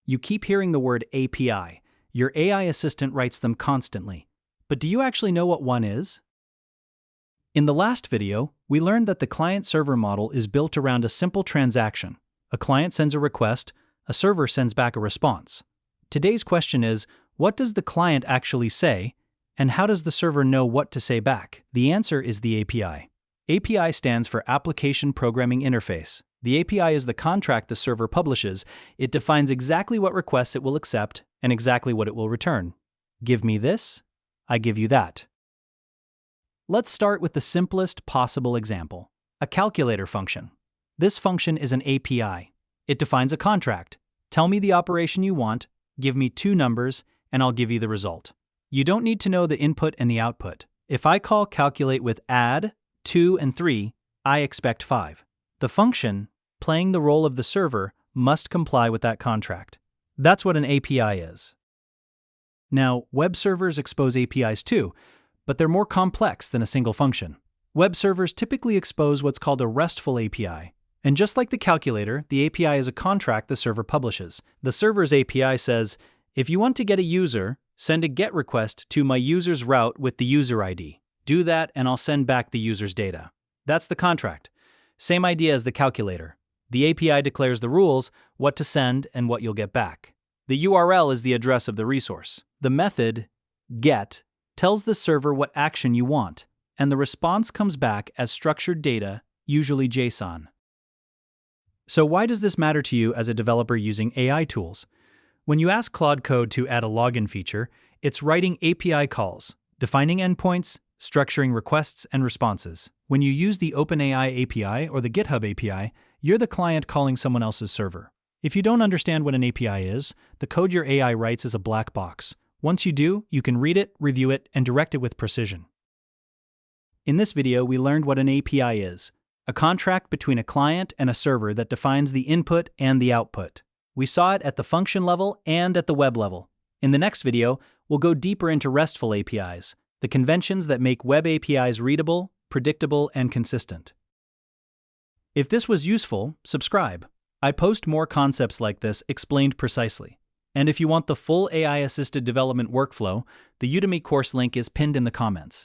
You keep hearing the word API. Your AI assistant writes them constantly. But do you actually know what one is? In the last video, we learned that the client-server model is built around a simple transaction. A client sends a request, a server sends back a response. Today's question is, what does the client actually say, and how does the server know what to say back? The answer is the API. API stands for Application Programming Interface. The API is the contract the server publishes. It defines exactly what requests it will accept and exactly what it will return. Give me this, I give you that. Let's start with the simplest possible example, a calculator function. This function is an API. It defines a contract. Tell me the operation you want, give me two numbers, and I'll give you the result. You don't need to know the input and the output. If I call calculate with add 2 and 3, I expect 5. The function, playing the role of the server, must comply with that contract. That's what an API is. Now, web servers expose APIs too, but they're more complex than a single function. Web servers typically expose what's called a RESTful API. And just like the calculator, the API is a contract the server publishes. The server's API says, if you want to get a user, send a GET request to my user's route with the user ID. Do that and I'll send back the user's data. That's the contract. Same idea as the calculator. The API declares the rules, what to send and what you'll get back. The URL is the address of the resource. The method, GET, tells the server what action you want, and the response comes back as structured data, usually JSON. So why does this matter to you as a developer using AI tools? When you ask Claude Code to add a login feature, it's writing API calls, defining endpoints, structuring requests and responses. When you use the OpenAI API or the GitHub API, you're the client calling someone else's server. If you don't understand what an API is, the code your AI writes is a black box. Once you do, you can read it, review it, and direct it with precision. In this video, we learned what an API is, a contract between a client and a server that defines the input and the output. We saw it at the function level and at the web level. In the next video, we'll go deeper into RESTful APIs, the conventions that make web APIs readable, predictable, and consistent. If this was useful, subscribe. I post more concepts like this explained precisely. And if you want the full AI-assisted development workflow, the Udemy course link is pinned in the comments.